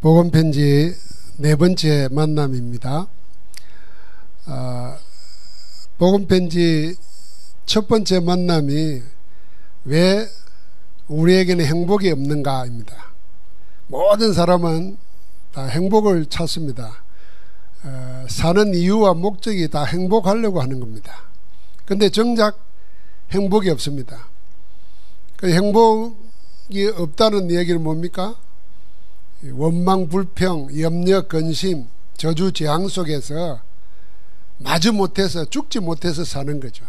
복음편지 네 번째 만남입니다. 복음편지 첫 번째 만남이 왜 우리에게는 행복이 없는가입니다. 모든 사람은 다 행복을 찾습니다. 사는 이유와 목적이 다 행복하려고 하는 겁니다. 근데 정작 행복이 없습니다. 그 행복이 없다는 얘기는 뭡니까? 원망, 불평, 염려, 근심, 저주, 재앙 속에서 마주 못해서 죽지 못해서 사는 거죠.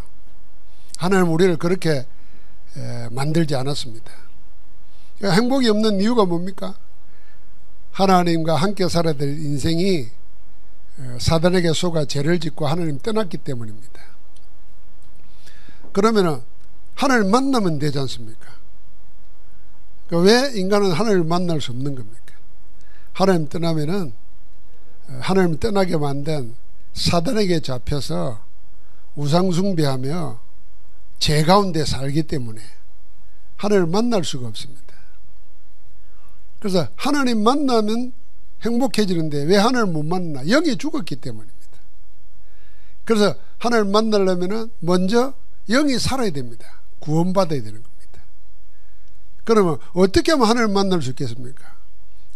하나님 우리를 그렇게 만들지 않았습니다. 행복이 없는 이유가 뭡니까? 하나님과 함께 살아야 될 인생이 사단에게 속아 죄를 짓고 하나님 떠났기 때문입니다. 그러면 하나님 만나면 되지 않습니까? 왜 인간은 하나님을 만날 수 없는 겁니까? 하나님 떠나면은 하나님 떠나게 만든 사단에게 잡혀서 우상숭배하며 죄 가운데 살기 때문에 하나님을 만날 수가 없습니다. 그래서 하나님 만나면 행복해지는데 왜 하나님을 못 만나? 영이 죽었기 때문입니다. 그래서 하나님을 만나려면은 먼저 영이 살아야 됩니다. 구원받아야 되는 겁니다. 그러면 어떻게 하면 하나님을 만날 수 있겠습니까?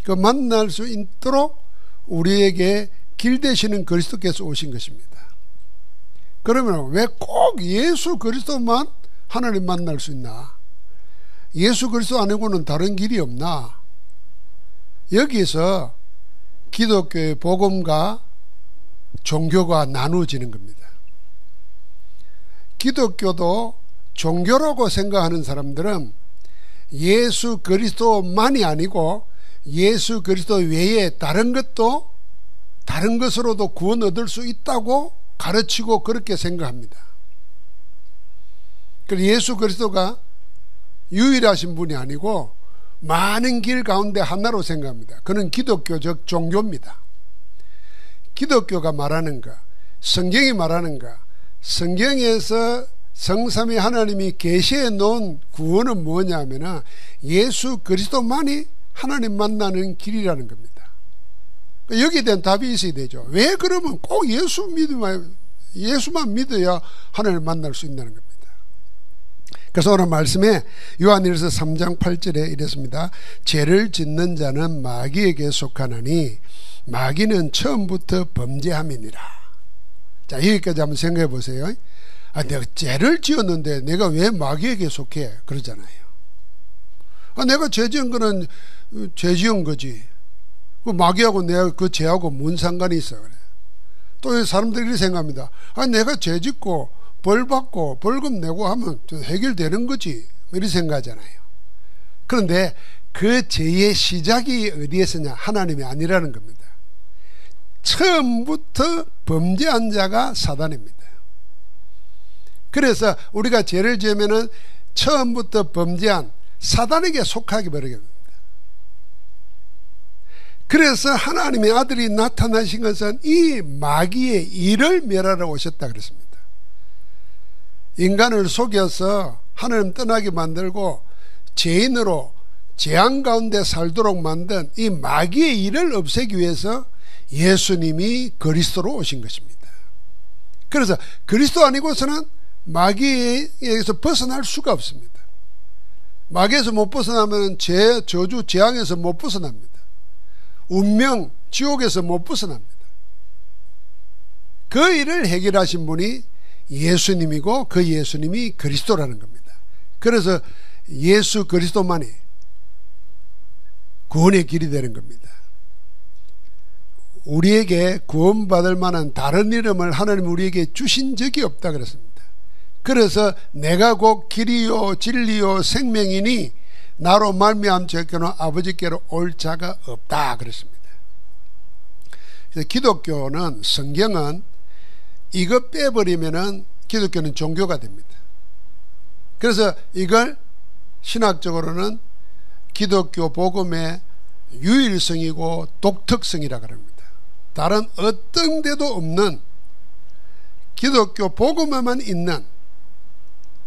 그 만날 수 있도록 우리에게 길 되시는 그리스도께서 오신 것입니다. 그러면 왜 꼭 예수 그리스도만 하나님 만날 수 있나? 예수 그리스도 아니고는 다른 길이 없나? 여기서 기독교의 복음과 종교가 나누어지는 겁니다. 기독교도 종교라고 생각하는 사람들은 예수 그리스도만이 아니고 예수 그리스도 외에 다른 것으로도 구원 얻을 수 있다고 가르치고 그렇게 생각합니다. 그래서 예수 그리스도가 유일하신 분이 아니고 많은 길 가운데 하나로 생각합니다. 그는 기독교적 종교입니다. 기독교가 말하는 것, 성경이 말하는 것, 성경에서 성삼위 하나님이 계시해 놓은 구원은 뭐냐면 예수 그리스도만이 하나님 만나는 길이라는 겁니다. 여기에 대한 답이 있어야 되죠. 왜 그러면 꼭 예수만 믿어야 하나님을 만날 수 있다는 겁니다. 그래서 오늘 말씀에 요한일서 3장 8절에 이랬습니다. 죄를 짓는 자는 마귀에게 속하나니 마귀는 처음부터 범죄함이니라. 자, 여기까지 한번 생각해 보세요. 내가 죄를 지었는데 내가 왜 마귀에게 속해? 그러잖아요. 내가 죄 지은 거는 죄 지은 거지. 마귀하고 내가 그 죄하고 뭔 상관이 있어? 그래. 또 사람들이 이렇게 생각합니다. 내가 죄 짓고 벌 받고 벌금 내고 하면 해결되는 거지. 이렇게 생각하잖아요. 그런데 그 죄의 시작이 어디에서냐? 하나님이 아니라는 겁니다. 처음부터 범죄한 자가 사단입니다. 그래서 우리가 죄를 지으면은 처음부터 범죄한 사단에게 속하게 버리게 됩니다. 그래서 하나님의 아들이 나타나신 것은 이 마귀의 일을 멸하러 오셨다 그랬습니다. 인간을 속여서 하나님 떠나게 만들고 죄인으로 재앙 가운데 살도록 만든 이 마귀의 일을 없애기 위해서 예수님이 그리스도로 오신 것입니다. 그래서 그리스도 아니고서는 마귀에게서 벗어날 수가 없습니다. 마귀에서 못 벗어나면 죄, 저주, 재앙에서 못 벗어납니다. 운명, 지옥에서 못 벗어납니다. 그 일을 해결하신 분이 예수님이고 그 예수님이 그리스도라는 겁니다. 그래서 예수 그리스도만이 구원의 길이 되는 겁니다. 우리에게 구원받을 만한 다른 이름을 하나님 우리에게 주신 적이 없다 그랬습니다. 그래서 내가 곧 길이요 진리요 생명이니 나로 말미암 저께는 아버지께로 올 자가 없다 그랬습니다. 그래서 기독교는, 성경은 이거 빼버리면은 기독교는 종교가 됩니다. 그래서 이걸 신학적으로는 기독교 복음의 유일성이고 독특성이라고 합니다. 다른 어떤 데도 없는 기독교 복음에만 있는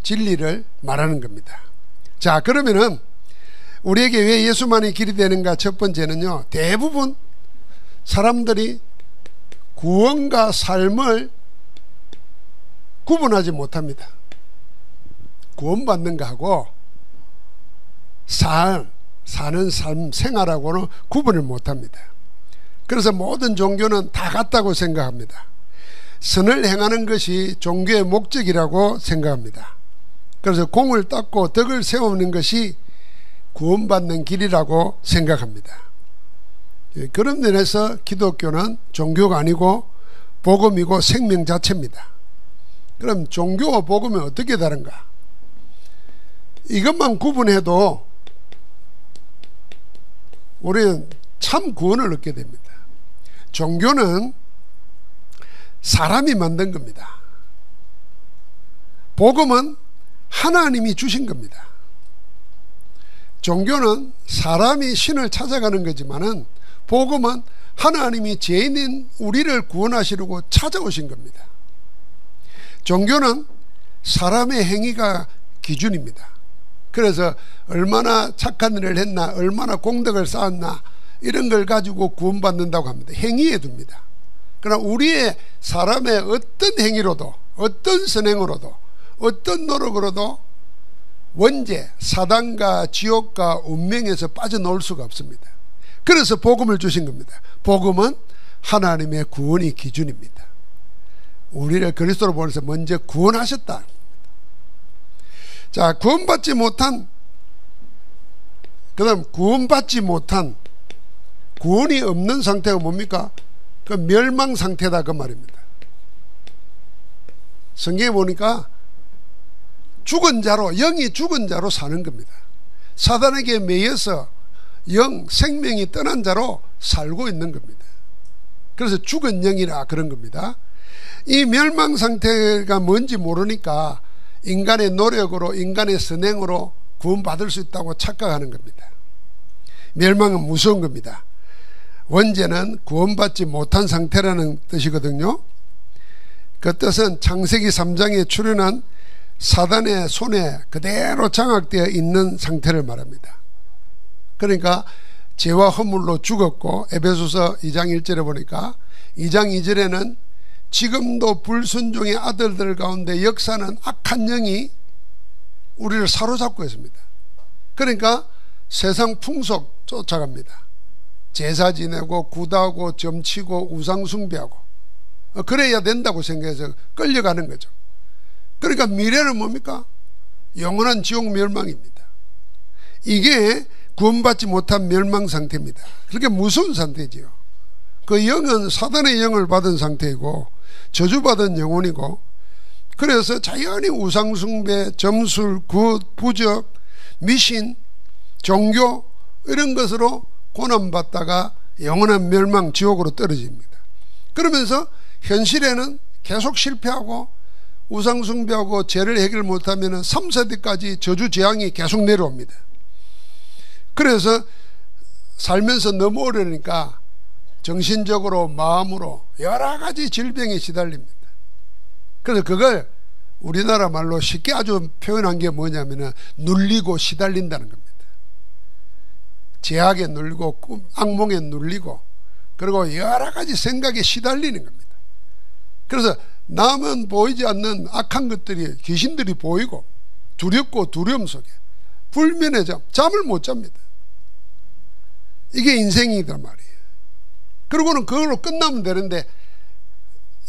진리를 말하는 겁니다. 자, 그러면은 우리에게 왜 예수만이 길이 되는가? 첫 번째는요, 대부분 사람들이 구원과 삶을 구분하지 못합니다. 구원받는 거하고 사는 삶, 생활하고는 구분을 못합니다. 그래서 모든 종교는 다 같다고 생각합니다. 선을 행하는 것이 종교의 목적이라고 생각합니다. 그래서 공을 닦고 덕을 세우는 것이 구원받는 길이라고 생각합니다. 그런 면에서 기독교는 종교가 아니고 복음이고 생명 자체입니다. 그럼 종교와 복음이 어떻게 다른가? 이것만 구분해도 우리는 참 구원을 얻게 됩니다. 종교는 사람이 만든 겁니다. 복음은 하나님이 주신 겁니다. 종교는 사람이 신을 찾아가는 거지만은 복음은 하나님이 죄인인 우리를 구원하시려고 찾아오신 겁니다. 종교는 사람의 행위가 기준입니다. 그래서 얼마나 착한 일을 했나, 얼마나 공덕을 쌓았나, 이런 걸 가지고 구원받는다고 합니다. 행위에 둡니다. 그러나 우리의 사람의 어떤 행위로도, 어떤 선행으로도, 어떤 노력으로도 원죄, 사단과 지옥과 운명에서 빠져나올 수가 없습니다. 그래서 복음을 주신 겁니다. 복음은 하나님의 구원이 기준입니다. 우리를 그리스도로 보내서 먼저 구원하셨다. 자, 구원받지 못한, 그 다음 구원받지 못한, 구원이 없는 상태가 뭡니까? 그 멸망 상태다, 그 말입니다. 성경에 보니까 죽은 자로, 영이 죽은 자로 사는 겁니다. 사단에게 매여서 생명이 떠난 자로 살고 있는 겁니다. 그래서 죽은 영이라 그런 겁니다. 이 멸망 상태가 뭔지 모르니까 인간의 노력으로, 인간의 선행으로 구원받을 수 있다고 착각하는 겁니다. 멸망은 무서운 겁니다. 원죄는 구원받지 못한 상태라는 뜻이거든요. 그 뜻은 창세기 3장에 출현한 사단의 손에 그대로 장악되어 있는 상태를 말합니다. 그러니까 죄와 허물로 죽었고, 에베소서 2장 1절에 보니까 2장 2절에는 지금도 불순종의 아들들 가운데 역사는 악한 영이 우리를 사로잡고 있습니다. 그러니까 세상 풍속 쫓아갑니다. 제사 지내고 굿하고 점치고 우상 숭배하고 그래야 된다고 생각해서 끌려가는 거죠. 그러니까 미래는 뭡니까? 영원한 지옥 멸망입니다. 이게 구원받지 못한 멸망 상태입니다. 그렇게 무서운 상태지요. 그 영은 사단의 영을 받은 상태이고 저주받은 영혼이고, 그래서 자연히 우상숭배, 점술, 굿, 부적, 미신, 종교 이런 것으로 고난받다가 영원한 멸망 지옥으로 떨어집니다. 그러면서 현실에는 계속 실패하고 우상숭배하고 죄를 해결 못하면 3세대까지 저주 재앙이 계속 내려옵니다. 그래서 살면서 너무 어려우니까 정신적으로 마음으로 여러 가지 질병에 시달립니다. 그래서 그걸 우리나라 말로 쉽게 아주 표현한 게 뭐냐면 눌리고 시달린다는 겁니다. 제약에 눌리고 악몽에 눌리고 그리고 여러 가지 생각에 시달리는 겁니다. 그래서 남은 보이지 않는 악한 것들이, 귀신들이 보이고 두렵고 두려움 속에 불면의 잠을 못 잡니다. 이게 인생이란 말이에요. 그리고는 그걸로 끝나면 되는데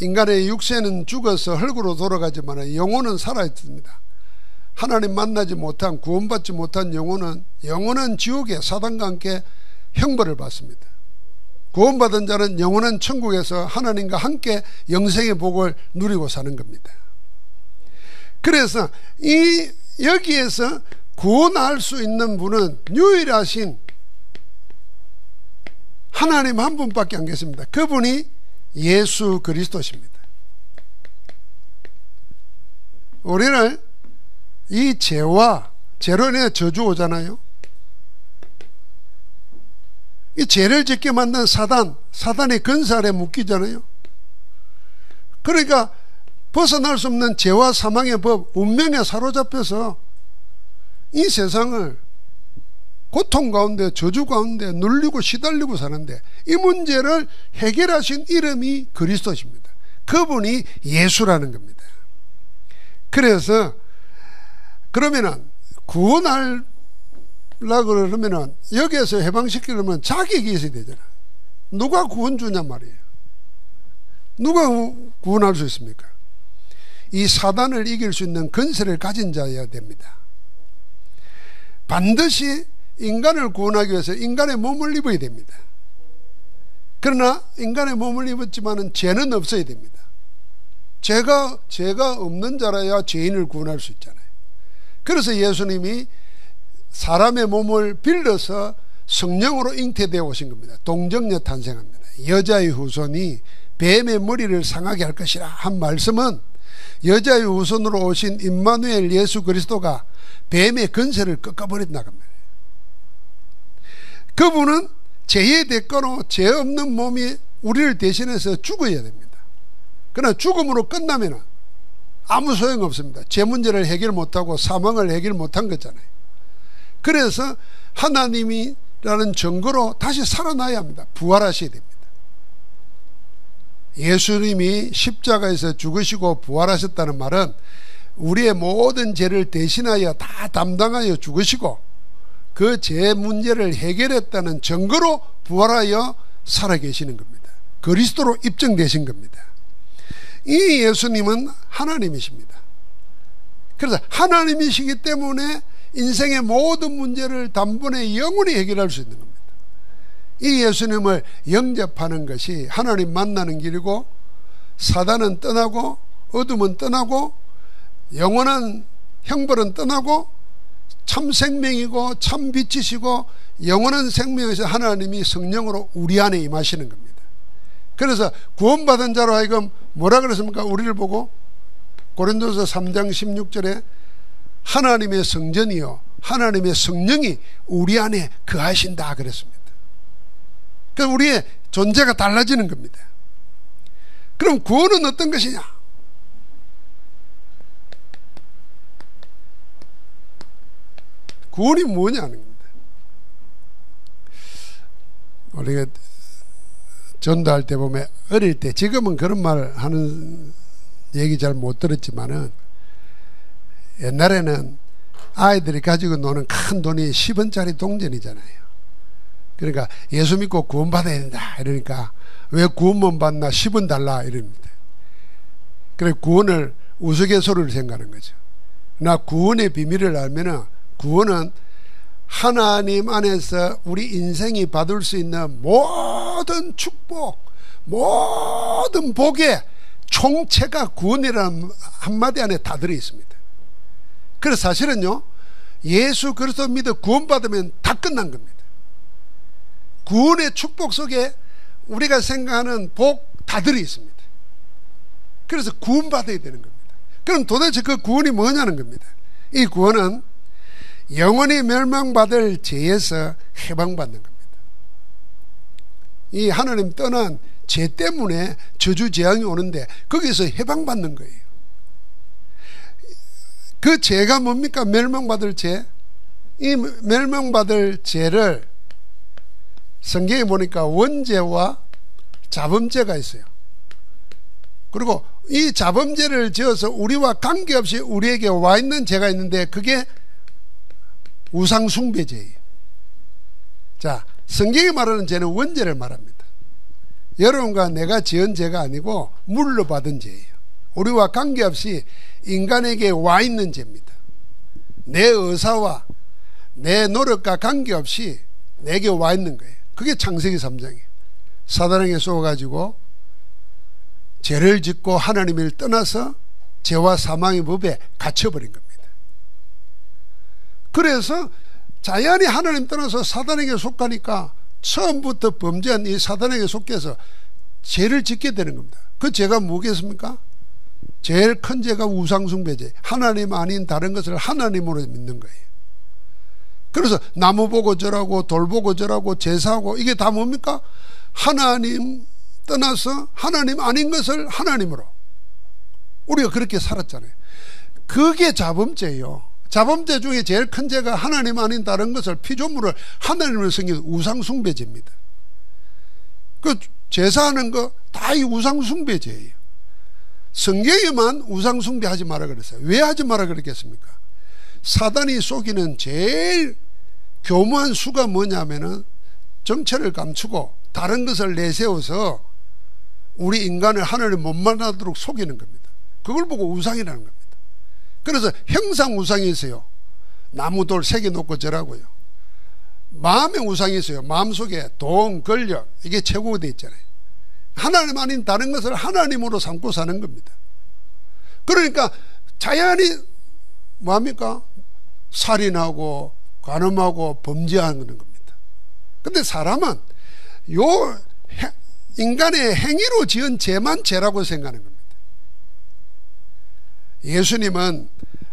인간의 육체는 죽어서 흙으로 돌아가지만 영혼은 살아있습니다. 하나님 만나지 못한, 구원받지 못한 영혼은 영원한 지옥에 사단과 함께 형벌을 받습니다. 구원받은 자는 영원한 천국에서 하나님과 함께 영생의 복을 누리고 사는 겁니다. 그래서 여기에서 구원할 수 있는 분은 유일하신 하나님 한 분밖에 안 계십니다. 그분이 예수 그리스도십니다. 우리는 이 죄로 인해 저주 오잖아요. 이 죄를 짓게 만든 사단의 근사 아래 묶이잖아요. 그러니까 벗어날 수 없는 죄와 사망의 법, 운명에 사로잡혀서 이 세상을 고통 가운데 저주 가운데 눌리고 시달리고 사는데 이 문제를 해결하신 이름이 그리스도십니다. 그분이 예수라는 겁니다. 그래서 그러면은 구원하려 그러면은 여기에서 해방시키려면 자격이 있어야 되잖아. 누가 구원주냐 말이에요. 누가 구원할 수 있습니까? 이 사단을 이길 수 있는 권세를 가진 자여야 됩니다. 반드시 인간을 구원하기 위해서 인간의 몸을 입어야 됩니다. 그러나 인간의 몸을 입었지만은 죄는 없어야 됩니다. 죄가 없는 자라야 죄인을 구원할 수 있잖아요. 그래서 예수님이 사람의 몸을 빌려서 성령으로 잉태되어 오신 겁니다. 동정녀 탄생합니다. 여자의 후손이 뱀의 머리를 상하게 할 것이라 한 말씀은 여자의 후손으로 오신 임마누엘 예수 그리스도가 뱀의 권세를 꺾어버린다고 합니다. 그분은 죄의 대가로 죄 없는 몸이 우리를 대신해서 죽어야 됩니다. 그러나 죽음으로 끝나면 아무 소용없습니다. 죄 문제를 해결 못하고 사망을 해결 못한 거잖아요. 그래서 하나님이라는 증거로 다시 살아나야 합니다. 부활하셔야 됩니다. 예수님이 십자가에서 죽으시고 부활하셨다는 말은 우리의 모든 죄를 대신하여 다 담당하여 죽으시고 그 죄 문제를 해결했다는 증거로 부활하여 살아계시는 겁니다. 그리스도로 입증되신 겁니다. 이 예수님은 하나님이십니다. 그래서 하나님이시기 때문에 인생의 모든 문제를 단번에 영원히 해결할 수 있는 겁니다. 이 예수님을 영접하는 것이 하나님 만나는 길이고 사단은 떠나고 어둠은 떠나고 영원한 형벌은 떠나고 참 생명이고 참 빛이시고 영원한 생명에서 하나님이 성령으로 우리 안에 임하시는 겁니다. 그래서 구원받은 자로 하여금 뭐라 그랬습니까? 우리를 보고 고린도서 3장 16절에 하나님의 성전이요 하나님의 성령이 우리 안에 거하신다 그랬습니다. 그래서 우리의 존재가 달라지는 겁니다. 그럼 구원은 어떤 것이냐? 구원이 뭐냐는 겁니다. 우리가 전도할 때 보면 어릴 때, 지금은 그런 말 하는 얘기 잘 못 들었지만은 옛날에는 아이들이 가지고 노는 큰 돈이 10원짜리 동전이잖아요. 그러니까 예수 믿고 구원 받아야 된다 이러니까 왜 구원만 받나 10원 달라 이럽니다. 그래 구원을 우스갯소리로 생각하는 거죠. 나 구원의 비밀을 알면은 구원은 하나님 안에서 우리 인생이 받을 수 있는 모든 축복, 모든 복의 총체가 구원이라는 한마디 안에 다 들어 있습니다. 그래서 사실은요, 예수 그리스도 믿어 구원받으면 다 끝난 겁니다. 구원의 축복 속에 우리가 생각하는 복 다 들어 있습니다. 그래서 구원받아야 되는 겁니다. 그럼 도대체 그 구원이 뭐냐는 겁니다. 이 구원은 영원히 멸망받을 죄에서 해방받는 겁니다. 이 하나님 떠난 죄 때문에 저주 재앙이 오는데 거기서 해방받는 거예요. 그 죄가 뭡니까? 멸망받을 죄. 이 멸망받을 죄를 성경에 보니까 원죄와 자범죄가 있어요. 그리고 이 자범죄를 지어서 우리와 관계없이 우리에게 와 있는 죄가 있는데 그게 우상숭배죄예요. 자, 성경이 말하는 죄는 원죄를 말합니다. 여러분과 내가 지은 죄가 아니고 물러받은 죄예요. 우리와 관계없이 인간에게 와 있는 죄입니다. 내 의사와 내 노력과 관계없이 내게 와 있는 거예요. 그게 창세기 3장이에요. 사단에게 쏘아가지고 죄를 짓고 하나님을 떠나서 죄와 사망의 법에 갇혀버린 겁니다. 그래서 자연히 하나님 떠나서 사단에게 속하니까 처음부터 범죄한 이 사단에게 속해서 죄를 짓게 되는 겁니다. 그 죄가 뭐겠습니까? 제일 큰 죄가 우상숭배죄. 하나님 아닌 다른 것을 하나님으로 믿는 거예요. 그래서 나무 보고 절하고 돌 보고 절하고 제사하고 이게 다 뭡니까? 하나님 떠나서 하나님 아닌 것을 하나님으로. 우리가 그렇게 살았잖아요. 그게 자범죄예요. 자범죄 중에 제일 큰 죄가 하나님 아닌 다른 것을 피조물을 하나님을 섬기는 우상숭배죄입니다. 그 제사하는 거 다 이 우상숭배죄예요. 성경에만 우상숭배하지 마라 그랬어요. 왜 하지 마라 그랬겠습니까? 사단이 속이는 제일 교묘한 수가 뭐냐면은 정체를 감추고 다른 것을 내세워서 우리 인간을 하늘을 못 만나도록 속이는 겁니다. 그걸 보고 우상이라는 겁니다. 그래서 형상 우상이 있어요. 나무돌 새겨놓고 저라고요. 마음의 우상이 있어요. 마음속에 돈, 권력, 이게 최고가 되어 있잖아요. 하나님 아닌 다른 것을 하나님으로 삼고 사는 겁니다. 그러니까 자연히 뭐합니까? 살인하고 간음하고 범죄하는 겁니다. 근데 사람은 요 인간의 행위로 지은 죄만 죄라고 생각하는 겁니다. 예수님은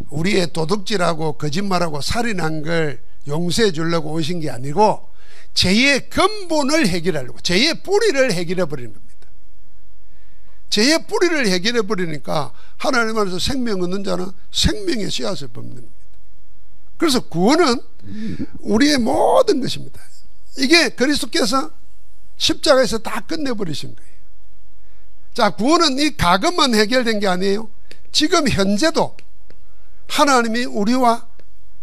우리의 도둑질하고 거짓말하고 살인한 걸 용서해 주려고 오신 게 아니고 죄의 근본을 해결하려고, 죄의 뿌리를 해결해 버리는 겁니다. 죄의 뿌리를 해결해 버리니까 하나님 안에서 생명 얻는 자는 생명의 씨앗을 밟는 겁니다. 그래서 구원은 우리의 모든 것입니다. 이게 그리스도께서 십자가에서 다 끝내버리신 거예요. 자, 구원은 이 과거만 해결된 게 아니에요. 지금 현재도 하나님이 우리와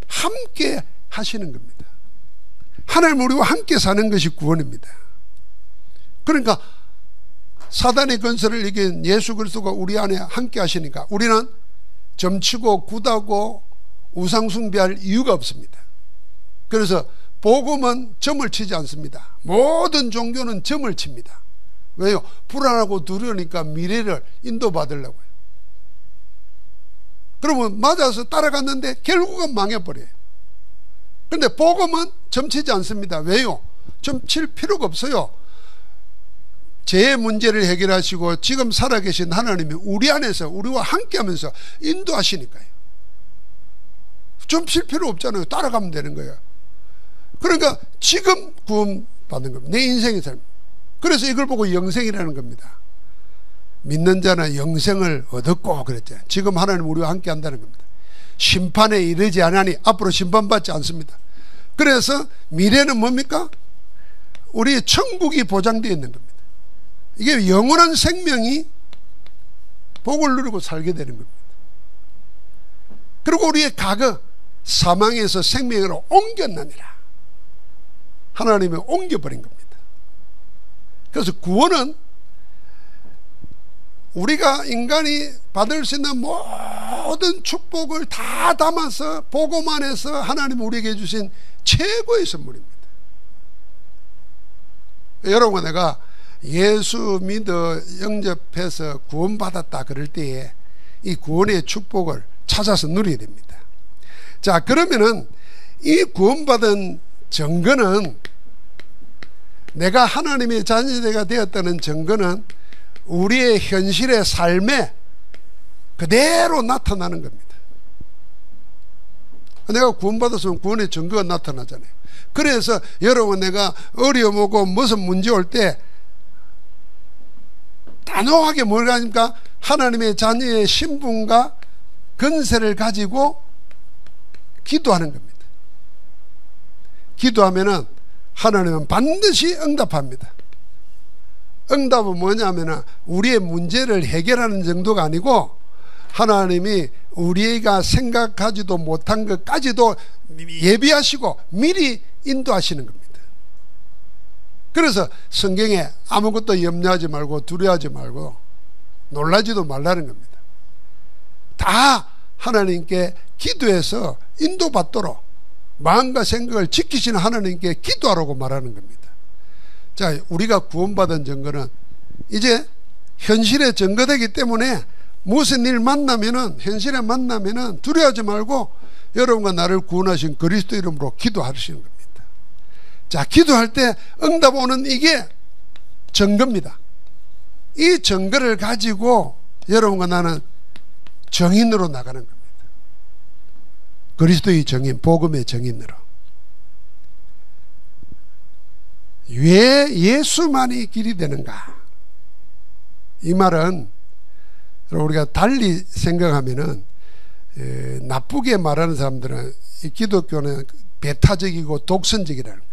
함께 하시는 겁니다. 하나님 우리와 함께 사는 것이 구원입니다. 그러니까 사단의 권세를 이긴 예수 그리스도가 우리 안에 함께 하시니까 우리는 점치고 굿하고 우상숭배할 이유가 없습니다. 그래서 복음은 점을 치지 않습니다. 모든 종교는 점을 칩니다. 왜요? 불안하고 두려우니까 미래를 인도받으려고요. 그러면 맞아서 따라갔는데 결국은 망해버려요. 근데 복음은 점치지 않습니다. 왜요? 점칠 필요가 없어요. 죄의 문제를 해결하시고 지금 살아계신 하나님이 우리 안에서 우리와 함께하면서 인도하시니까요. 점칠 필요 없잖아요. 따라가면 되는 거예요. 그러니까 지금 구원 받는 겁니다. 내 인생의 삶. 그래서 이걸 보고 영생이라는 겁니다. 믿는 자는 영생을 얻었고 그랬죠. 지금 하나님 우리와 함께 한다는 겁니다. 심판에 이르지 않으니 앞으로 심판받지 않습니다. 그래서 미래는 뭡니까? 우리의 천국이 보장되어 있는 겁니다. 이게 영원한 생명이 복을 누리고 살게 되는 겁니다. 그리고 우리의 과거 사망에서 생명으로 옮겼느니라. 하나님이 옮겨버린 겁니다. 그래서 구원은 우리가 인간이 받을 수 있는 모든 축복을 다 담아서 복음 안에서 하나님 우리에게 주신 최고의 선물입니다. 여러분, 내가 예수 믿어 영접해서 구원받았다 그럴 때에 이 구원의 축복을 찾아서 누려야 됩니다. 자, 그러면은 이 구원받은 증거는, 내가 하나님의 자녀가 되었다는 증거는 우리의 현실의 삶에 그대로 나타나는 겁니다. 내가 구원받았으면 구원의 증거가 나타나잖아요. 그래서 여러분, 내가 어려움 오고 무슨 문제 올 때 단호하게 뭘 하니까 하나님의 자녀의 신분과 권세를 가지고 기도하는 겁니다. 기도하면은 하나님은 반드시 응답합니다. 응답은 뭐냐면은 우리의 문제를 해결하는 정도가 아니고 하나님이 우리가 생각하지도 못한 것까지도 예비하시고 미리 인도하시는 겁니다. 그래서 성경에 아무것도 염려하지 말고 두려워하지 말고 놀라지도 말라는 겁니다. 다 하나님께 기도해서 인도받도록 마음과 생각을 지키시는 하나님께 기도하라고 말하는 겁니다. 자, 우리가 구원받은 증거는 이제 현실에 증거되기 때문에 무슨 일 만나면은, 현실에 만나면은 두려워하지 말고 여러분과 나를 구원하신 그리스도 이름으로 기도하시는 겁니다. 자, 기도할 때 응답 오는 이게 증거입니다. 이 증거를 가지고 여러분과 나는 정인으로 나가는 겁니다. 그리스도의 정인, 복음의 정인으로. 왜 예수만이 길이 되는가? 이 말은 우리가 달리 생각하면은 나쁘게 말하는 사람들은 이 기독교는 배타적이고 독선적이라는 거예요.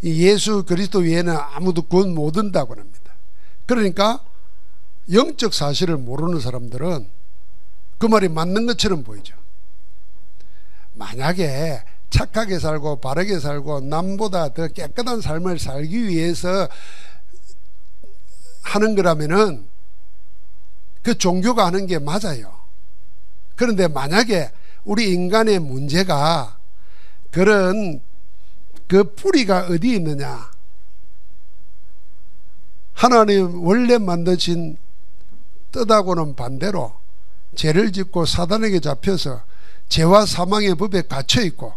이 예수 그리스도 외에는 아무도 구원 못 얻는다고 합니다. 그러니까 영적 사실을 모르는 사람들은 그 말이 맞는 것처럼 보이죠. 만약에 착하게 살고 바르게 살고 남보다 더 깨끗한 삶을 살기 위해서 하는 거라면은 그 종교가 하는 게 맞아요. 그런데 만약에 우리 인간의 문제가 그런 그 뿌리가 어디에 있느냐, 하나님 원래 만드신 뜻하고는 반대로 죄를 짓고 사단에게 잡혀서 죄와 사망의 법에 갇혀 있고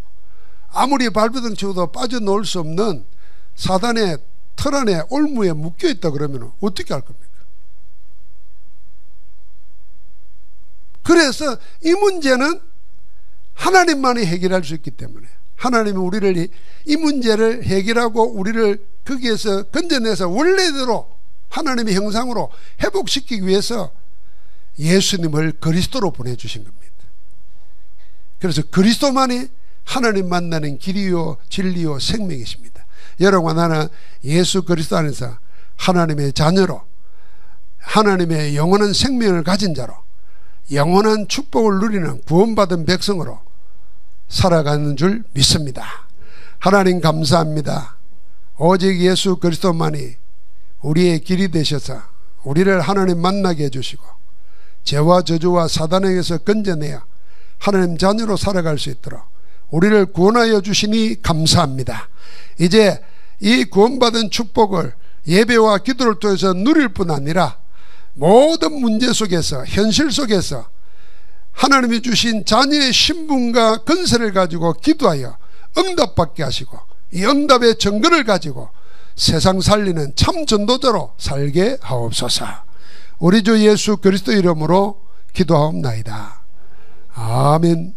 아무리 발버둥 치고도 빠져나올 수 없는 사단의 틀 안에 올무에 묶여 있다 그러면 어떻게 할 겁니까? 그래서 이 문제는 하나님만이 해결할 수 있기 때문에 하나님이 우리를 이 문제를 해결하고 우리를 거기에서 건져내서 원래대로 하나님의 형상으로 회복시키기 위해서 예수님을 그리스도로 보내주신 겁니다. 그래서 그리스도만이 하나님 만나는 길이요 진리요 생명이십니다. 여러분과 나는 예수 그리스도 안에서 하나님의 자녀로 하나님의 영원한 생명을 가진 자로 영원한 축복을 누리는 구원받은 백성으로 살아가는 줄 믿습니다. 하나님 감사합니다. 오직 예수 그리스도만이 우리의 길이 되셔서 우리를 하나님 만나게 해주시고 죄와 저주와 사단에게서 건져내어 하나님 자녀로 살아갈 수 있도록 우리를 구원하여 주시니 감사합니다. 이제 이 구원받은 축복을 예배와 기도를 통해서 누릴 뿐 아니라 모든 문제 속에서 현실 속에서 하나님이 주신 자녀의 신분과 건설을 가지고 기도하여 응답받게 하시고 이 응답의 증거를 가지고 세상 살리는 참 전도자로 살게 하옵소서. 우리 주 예수 그리스도 이름으로 기도하옵나이다. 아멘.